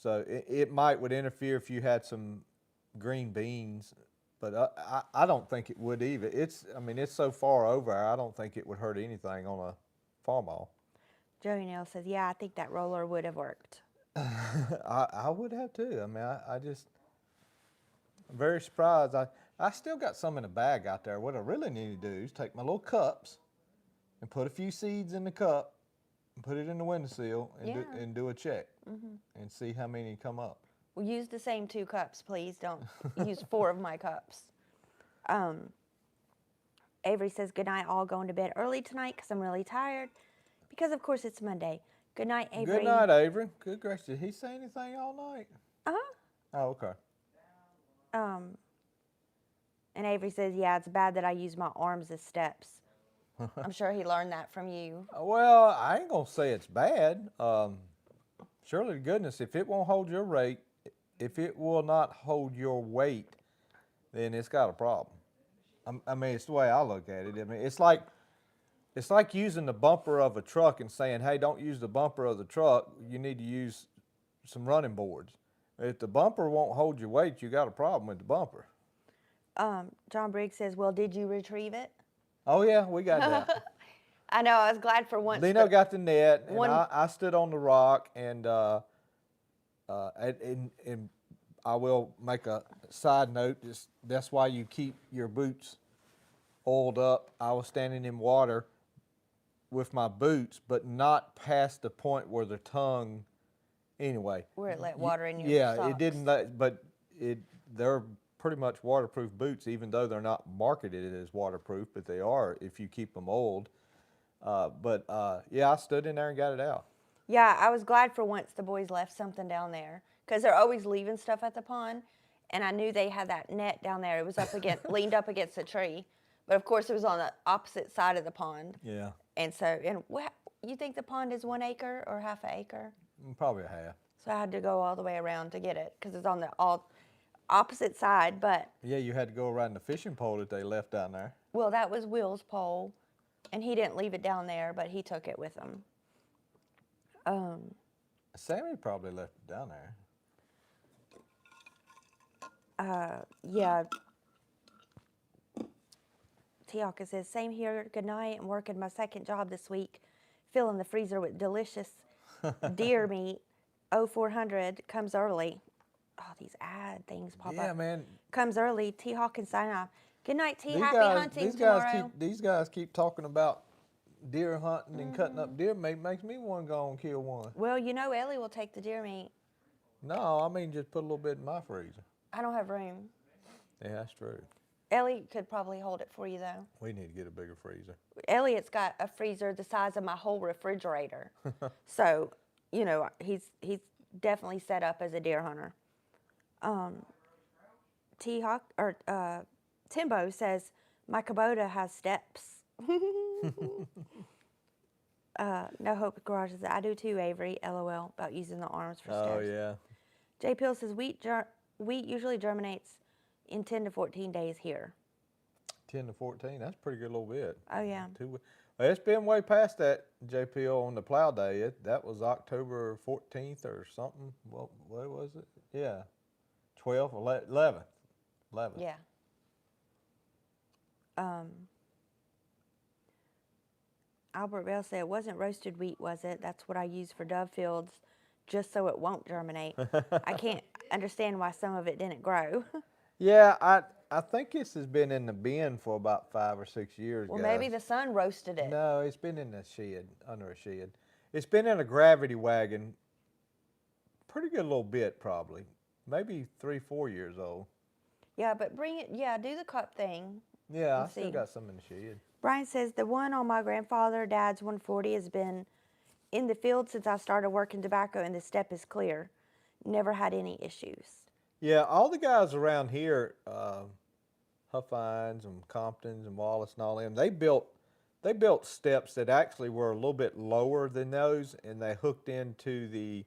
So it would interfere if you had some green beans, but I don't think it would either. It's so far over, I don't think it would hurt anything on a farmall. Joey Neal says, yeah, I think that roller would have worked. I would have too. I mean, I'm very surprised. I still got some in the bag out there. What I really need to do is take my little cups and put a few seeds in the cup and put it in the windowsill and, Yeah. and do a check and see how many come up. Well, use the same 2 cups, please. Don't use 4 of my cups. Avery says, good night, all going to bed early tonight because I'm really tired. Because, of course, it's Monday. Good night, Avery. Good night, Avery. Good gracious. Did he say anything all night? Uh-huh. Oh, okay. And Avery says, yeah, it's bad that I use my arms as steps. I'm sure he learned that from you. Well, I ain't going to say it's bad. Surely to goodness, if it won't hold your rate, if it will not hold your weight, then it's got a problem. I mean, it's the way I look at it. I mean, it's like using the bumper of a truck and saying, hey, don't use the bumper of the truck. You need to use some running boards. If the bumper won't hold your weight, you got a problem with the bumper. John Briggs says, well, did you retrieve it? Oh, yeah, we got that. I know, I was glad for once. Lino got the net, and One- I stood on the rock, and I will make a side note. That's why you keep your boots oiled up. I was standing in water with my boots, but not past the point where the tongue. Anyway, Where it let water in your yeah, socks. it didn't let, but they're pretty much waterproof boots, even though they're not marketed as waterproof, but they are if you keep them oiled. Yeah, I stood in there and got it out. Yeah, I was glad for once the boys left something down there because they're always leaving stuff at the pond, and I knew they had that net down there. It was up against, leaned up against a tree, but of course it was on the opposite side of the pond. Yeah, And so, you think the pond is 1 acre or half an acre? probably a half. So I had to go all the way around to get it because it's on the all opposite side. But Yeah, you had to go around the fishing pole that they left down there. well, that was Will's pole, and he didn't leave it down there, but he took it with him. Sammy probably left it down there. Yeah. Tiaka says, same here, good night. I'm working my second job this week, filling the freezer with delicious deer meat. 0400 comes early. Oh, these ad things pop Yeah, up. man. Comes early. T. Hawkins sign off. Good night, T. Happy hunting tomorrow. These guys keep talking about deer hunting and cutting up deer meat. Makes me want to go and kill one. Well, you know Ellie will take the deer meat. No, I mean just put a little bit in my freezer. I don't have room. Yeah, that's true. Ellie could probably hold it for you, though. We need to get a bigger freezer. Elliot's got a freezer the size of my whole refrigerator. So, you know, he's definitely set up as a deer hunter. Timbo says, my Kubota has steps. No Hope Garage says, I do too, Avery, LOL, about using the arms for Oh, stairs. yeah. J. Peel says, wheat usually germinates in 10 to 14 days here. 10 to 14, that's a pretty good little bit. Oh, yeah. Well, it's been way past that, JPO, on the plow day. That was October 14th or something. What was it? Yeah. 12th, 11th. 11th. Yeah. Albert Bell said, it wasn't roasted wheat, was it? That's what I use for dove fields, just so it won't germinate. I can't understand why some of it didn't grow. Yeah, I think this has been in the bin for about 5 or 6 years, Well, guys. maybe the sun roasted it. No, it's been in the shed, under a shed. It's been in a gravity wagon, pretty good little bit probably, maybe 3-4 years old. Yeah, but bring it, do the cup thing. Yeah, I Let's still see. got some in the shed. Brian says, the one on my grandfather, Dad's 140 has been in the field since I started working tobacco, and the step is clear. Never had any issues. Yeah, all the guys around here, Huffines and Comptons and Wallace and all them, they built steps that actually were a little bit lower than those, and they hooked into the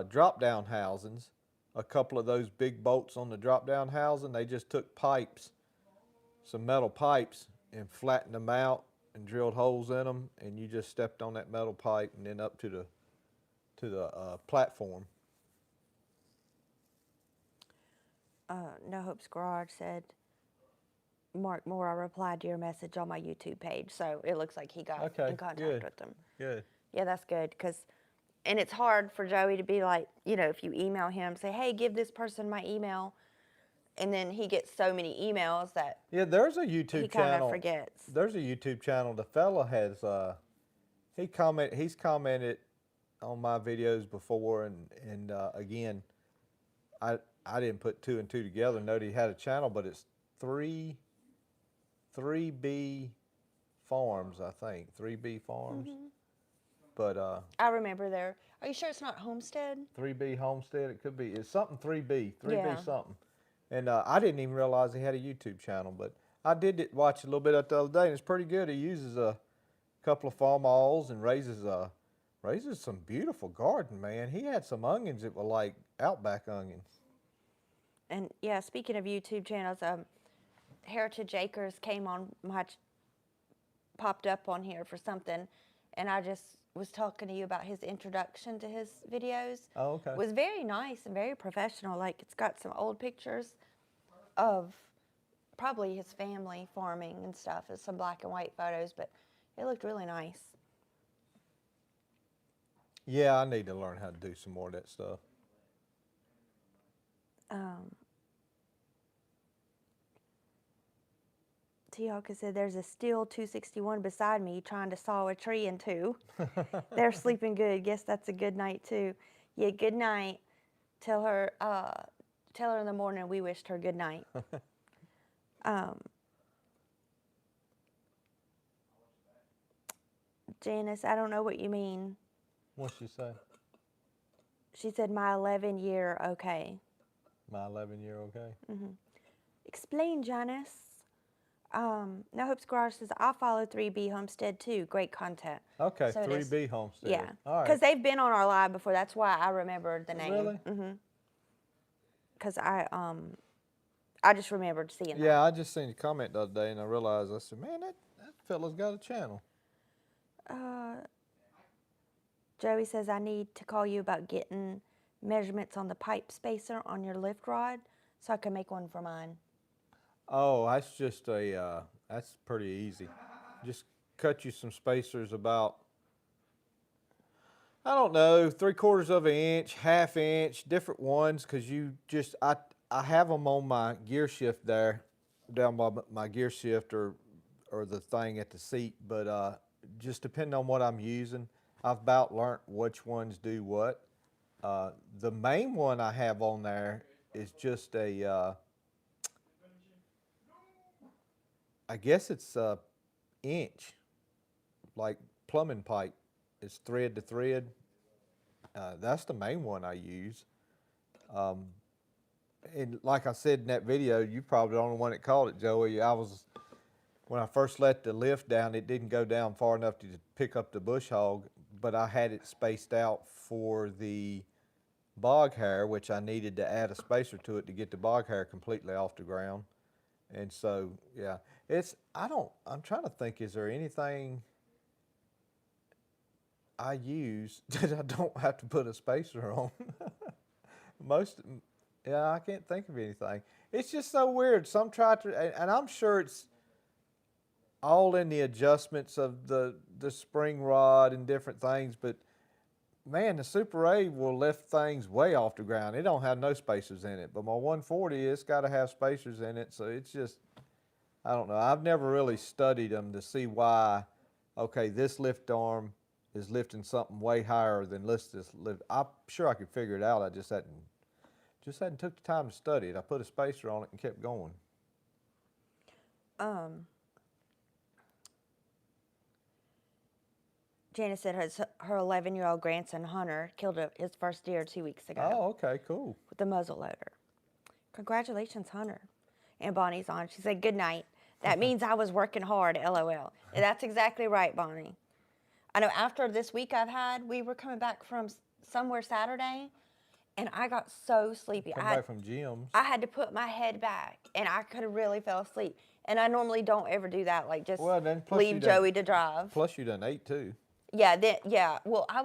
drop-down housings. A couple of those big bolts on the drop-down housing, they just took pipes, some metal pipes, and flattened them out and drilled holes in them, and you just stepped on that metal pipe and then up to the platform. No Hope's Garage said, Mark Moore, I replied to your message on my YouTube page, so it looks like he got in contact with them. Good. Yeah, that's good, because And it's hard for Joey to be like, you know, if you email him, say, hey, give this person my email. And then he gets so many emails that Yeah, there's a YouTube he kind channel. of forgets. There's a YouTube channel. The fella has he's commented on my videos before, and again, I didn't put two and two together. Note he had a channel, but it's 3B Farms, I think 3B Farms. But I remember there. Are you sure it's not Homestead? 3B Homestead, it could be. It's something 3B Yeah. something. And I didn't even realize he had a YouTube channel, but I did watch a little bit of it the other day, and it's pretty good. He uses a couple of farm alls and raises some beautiful garden, man. He had some onions that were like Outback onions. And yeah, speaking of YouTube channels, Heritage Acres came on popped up on here for something, and I just was talking to you about his introduction to his videos. Oh, okay. It was very nice and very professional. Like, it's got some old pictures of probably his family farming and stuff. It's some black and white photos, but it looked really nice. Yeah, I need to learn how to do some more of that stuff. Tiaka said, there's a Steele 261 beside me trying to saw a tree in two. They're sleeping good. Guess that's a good night, too. Yeah, good night. Tell her in the morning we wished her good night. Janice, I don't know what you mean. What'd she say? She said, my 11-year okay. My 11-year okay? Explain, Janice. No Hope's Garage says, I'll follow 3B Homestead too. Great content. Okay, So it is- 3B Homestead. Yeah. All Because right. they've been on our live before. That's why I remembered the name. Really? Because I just remembered seeing that. Yeah, I just seen a comment the other day, and I realized, I said, man, that fella's got a channel. Joey says, I need to call you about getting measurements on the pipe spacer on your lift rod so I can make one for mine. Oh, that's just that's pretty easy. Just cut you some spacers about, I don't know, 3/4 of an inch, 1/2 inch, different ones, because I have them on my gear shift there, down by my gear shift or the thing at the seat, but just depending on what I'm using, I've about learned which ones do what. The main one I have on there is just I guess it's a inch, like plumbing pipe. It's thread to thread. That's the main one I use. And like I said in that video, you probably the only one that called it, Joey. When I first let the lift down, it didn't go down far enough to pick up the bush hog, but I had it spaced out for the bog hair, which I needed to add a spacer to it to get the bog hair completely off the ground. And so, yeah, I'm trying to think, is there anything I use that I don't have to put a spacer on? Yeah, I can't think of anything. It's just so weird. Some tractor, and I'm sure it's all in the adjustments of the spring rod and different things, but man, the Super A will lift things way off the ground. It don't have no spacers in it, but my 140, it's got to have spacers in it, so it's just, I don't know. I've never really studied them to see why, okay, this lift arm is lifting something way higher than this lift. I'm sure I could figure it out. I just hadn't took the time to study it. I put a spacer on it and kept going. Janice said her 11-year-old grandson, Hunter, killed his first deer 2 weeks ago. Oh, okay, cool. With the muzzle loader. Congratulations, Hunter. And Bonnie's on. She said, good night. That means I was working hard, LOL. And that's exactly right, Bonnie. I know after this week I've had, we were coming back from somewhere Saturday, and I got so sleepy. Come back from gyms. I had to put my head back, and I could have really fell asleep. And I normally don't ever do that, like just leave Joey to drive. Plus you done ate too. Yeah. Well, I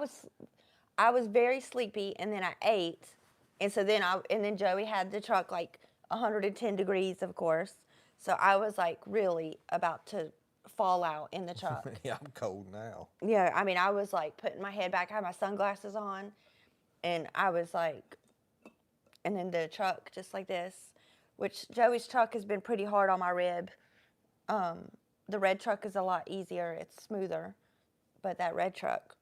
was very sleepy, and then I ate, and so then Joey had the truck like 110 degrees, of course. So I was like really about to fallout in the truck. Yeah, I'm cold now. Yeah, I mean, I was like putting my head back. I had my sunglasses on, and I was like, and then the truck just like this, which Joey's truck has been pretty hard on my rib. The red truck is a lot easier. It's smoother, but that red truck,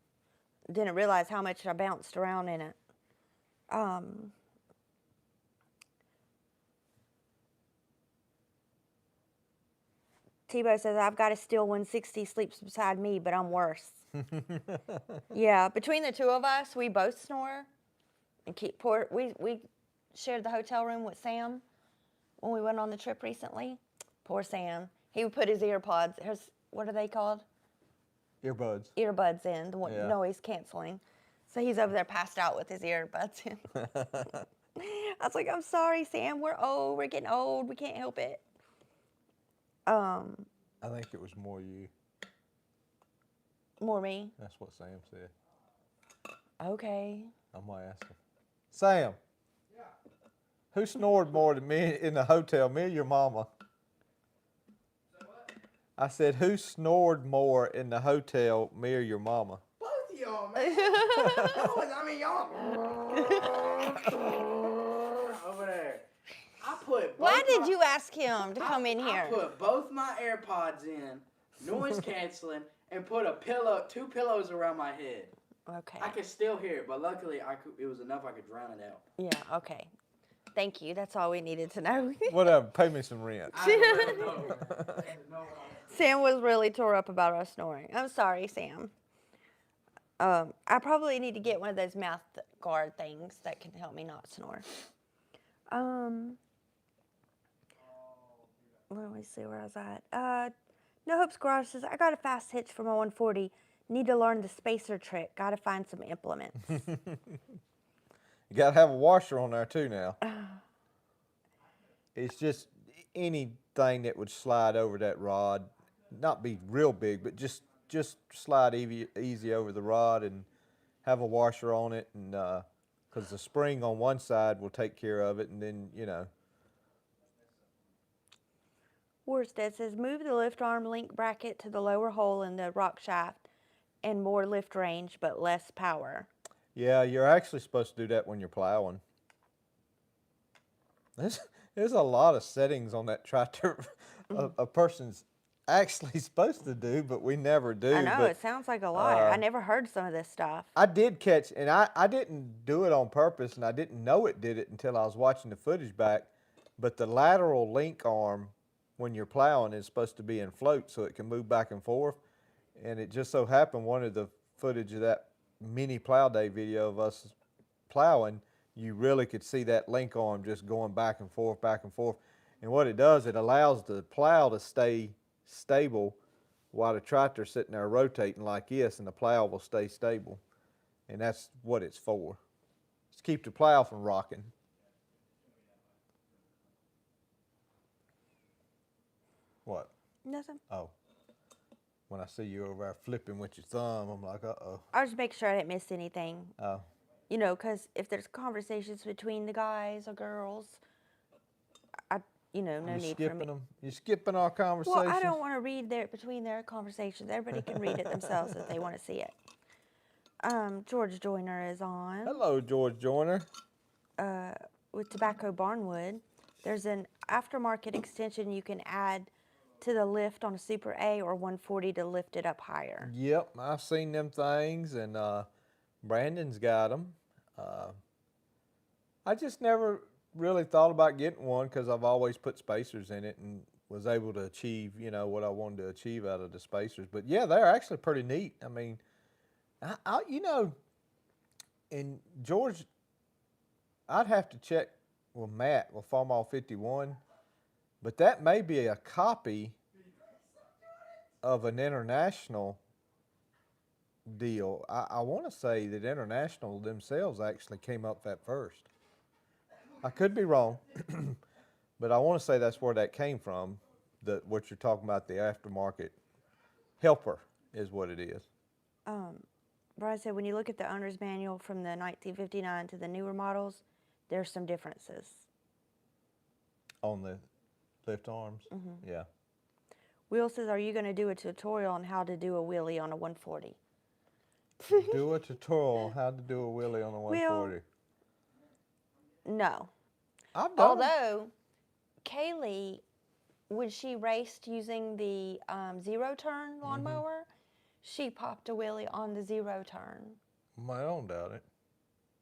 didn't realize how much I bounced around in it. Tebow says, I've got a Steele 160 sleeps beside me, but I'm worse. Yeah, between the two of us, we both snore. And we shared the hotel room with Sam when we went on the trip recently. Poor Sam. He would put his earpods, what are they called? Earbuds. Earbuds in, the Yeah. noise canceling. So he's over there passed out with his earbuds in. I was like, I'm sorry, Sam. We're old. We're getting old. We can't help it. I think it was more you. More me? That's what Sam said. Okay. I'm gonna ask him. Sam. Yeah. Who snored more than me in the hotel? Me or your mama? So what? I said, who snored more in the hotel? Me or your mama? Both of y'all, man. I mean, y'all. Over there. I put. Why did you ask him to come in I here? put both my AirPods in, noise canceling, and put two pillows around my head. Okay. I could still hear it, but luckily it was enough I could drown it out. Yeah, okay. Thank you. That's all we needed to know. Whatever. Pay me some rent. I don't know. Sam was really tore up about us snoring. I'm sorry, Sam. I probably need to get one of those mouth guard things that can help me not snore. Let me see where I was at. No Hope's Garage says, I got a fast hitch for my 140. Need to learn the spacer trick. Got to find some implements. You gotta have a washer on there too now. It's just anything that would slide over that rod, not be real big, but just slide easy over the rod and have a washer on it, and because the spring on one side will take care of it, and then Worstead says, move the lift arm link bracket to the lower hole in the rock shaft and more lift range, but less power. Yeah, you're actually supposed to do that when you're plowing. There's a lot of settings on that tractor a person's actually supposed to do, but we never do. I know, but, it sounds like a lot. I never heard some of this stuff. I did catch, and I didn't do it on purpose, and I didn't know it did it until I was watching the footage back, but the lateral link arm, when you're plowing, is supposed to be in float so it can move back and forth, and it just so happened one of the footage of that mini plow day video of us plowing, you really could see that link arm just going back and forth, and what it does, it allows the plow to stay stable while the tractor's sitting there rotating like this, and the plow will stay stable, and that's what it's for. It's to keep the plow from rocking. What? Nothing. Oh. When I see you over there flipping with your thumb, I'm like, uh-oh. I just make sure I didn't miss anything. Oh. You know, because if there's conversations between the guys or girls, no need for me. You're skipping our conversation. Well, I don't want to read between their conversations. Everybody can read it themselves if they want to see it. George Joyner is on. Hello, George Joyner. With Tobacco Barnwood. There's an aftermarket extension you can add to the lift on a Super A or 140 to lift it up higher. Yep, I've seen them things, and Brandon's got them. I just never really thought about getting one because I've always put spacers in it and was able to achieve, what I wanted to achieve out of the spacers. But yeah, they're actually pretty neat. I mean, and George, I'd have to check with Matt with Farmall 51, but that may be a copy of an international deal. I want to say that International themselves actually came up that first. I could be wrong, but I want to say that's where that came from, what you're talking about, the aftermarket helper is what it is. Brian said, when you look at the owner's manual from the 1959 to the newer models, there's some differences. On the lift arms? Mm-hmm. Yeah. Will says, are you going to do a tutorial on how to do a wheelie on a 140? Do a tutorial on how to do a wheelie on a 140. No. I've done 'em. Although, Kaylee, when she raced using the zero-turn lawnmower, she popped a wheelie on the zero-turn. I don't doubt it.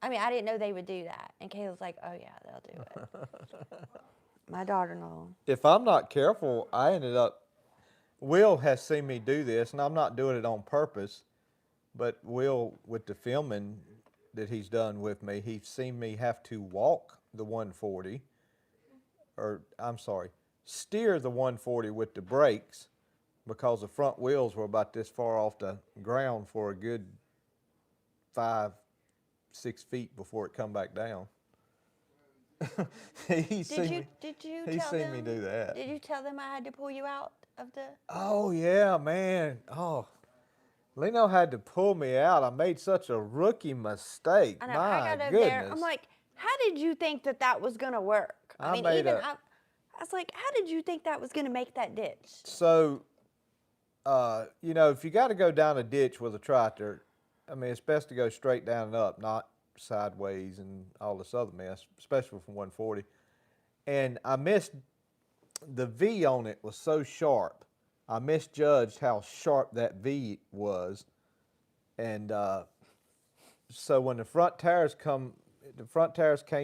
I mean, I didn't know they would do that. And Kayla's like, oh, yeah, they'll do it. My daughter-in-law. If I'm not careful, I ended up, Will has seen me do this, and I'm not doing it on purpose, but Will, with the filming that he's done with me, he's seen me have to walk the 140, or I'm sorry, steer the 140 with the brakes because the front wheels were about this far off the ground for a good 5-6 feet before it come back down. He's seen me do that. Did you tell them I had to pull you out of the? Oh yeah, man. Oh, Leno had to pull me out. I made such a rookie mistake. I know. My I got over goodness. there. I'm like, how did you think that was gonna work? I mean, made I was like, how did you think that was gonna make that ditch? So, you know, if you got to go down a ditch with a tractor, I mean, it's best to go straight down and up, not sideways and all this other mess, especially from 140. And I missed, the V on it was so sharp. I misjudged how sharp that V was. And so when the front tires came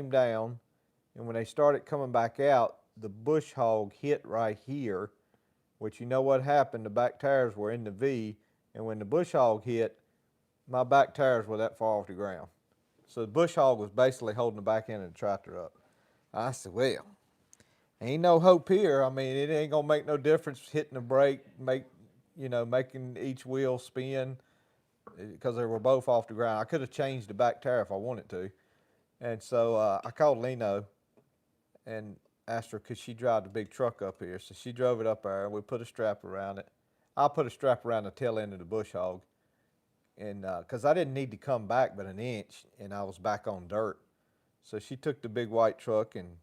down, and when they started coming back out, the bush hog hit right here, which you know what happened, the back tires were in the V, and when the bush hog hit, my back tires were that far off the ground. So the bush hog was basically holding the back end of the tractor up. I said, well, ain't no hope here. I mean, it ain't gonna make no difference hitting the brake, making each wheel spin, because they were both off the ground. I could have changed the back tire if I wanted to. And so I called Leno and asked her, could she drive the big truck up here? So she drove it up there, and we put a strap around it. I put a strap around the tail end of the bush hog. And because I didn't need to come back but an inch, and I was back on dirt. So she took the big white truck and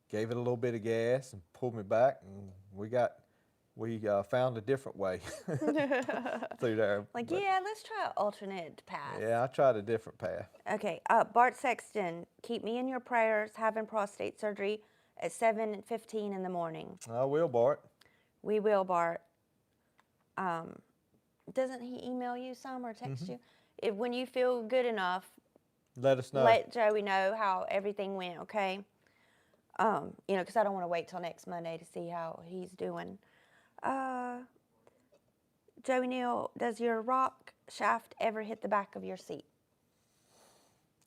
gave it a little bit of gas and pulled me back, and we found a different way through there. Like, yeah, let's try an alternate path. Yeah, I tried a different path. Okay, Bart Sexton, keep me in your prayers, having prostate surgery at 7:15 in the morning. I will, Bart. We will, Bart. Doesn't he email you some or text you? When you feel good enough, let us know. Let Joey know how everything went, okay? Because I don't want to wait till next Monday to see how he's doing. Joey Neal, does your rock shaft ever hit the back of your seat?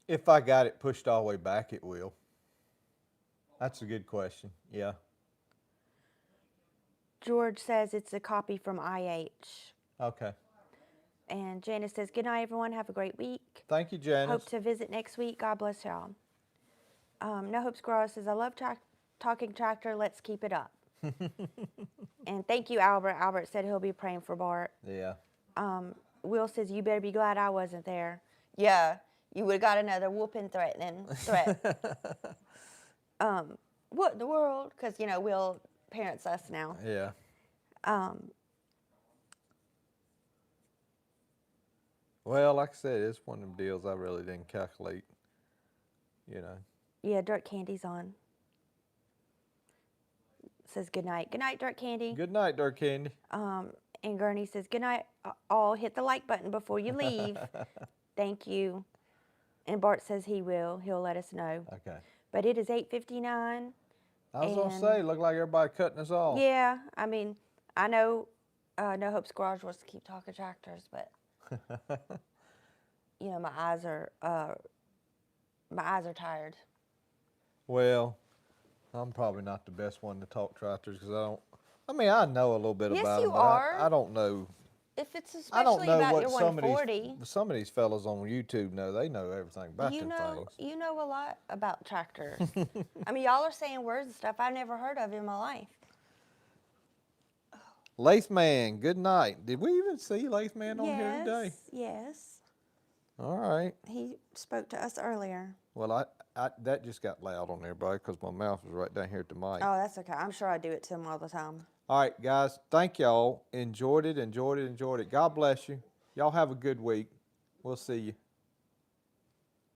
If I got it pushed all the way back, it will. That's a good question, yeah. George says it's a copy from IH. Okay. And Janice says, good night, everyone. Have a great week. Thank you, Janice. Hope to visit next week. God bless y'all. No Hope Squirrel says, I love talking tractor. Let's keep it up. And thank you, Albert. Albert said he'll be praying for Bart. Yeah. Will says, you better be glad I wasn't there. Yeah, you would have got another whooping threat. What in the world? Because, Will parents us now. Yeah. Well, like I said, it's one of them deals I really didn't calculate, Yeah, Dirt Candy's on. Says good night. Good night, Dirt Candy. Good night, Dirt Candy. And Gurney says, good night, all. Hit the like button before you leave. Thank you. And Bart says he will. He'll let us know. Okay. But it is 8:59. I was going to say, look like everybody cutting us off. Yeah, I mean, I know No Hope Squirrels wants to keep talking tractors, but, my eyes are tired. Well, I'm probably not the best one to talk tractors because I know a little bit about them. Yes, you are. I don't know. If it's I don't especially know about what your 140. some of these fellas on YouTube know. They know everything about them things. You know a lot about tractors. I mean, y'all are saying words and stuff I've never heard of in my life. Lace Man, good night. Did we even see Lace Man on here today? Yes. All right. He spoke to us earlier. Well, that just got loud on everybody because my mouth was right down here at the mic. Oh, that's okay. I'm sure I do it to him all the time. All right, guys. Thank y'all. Enjoyed it. God bless you. Y'all have a good week. We'll see you.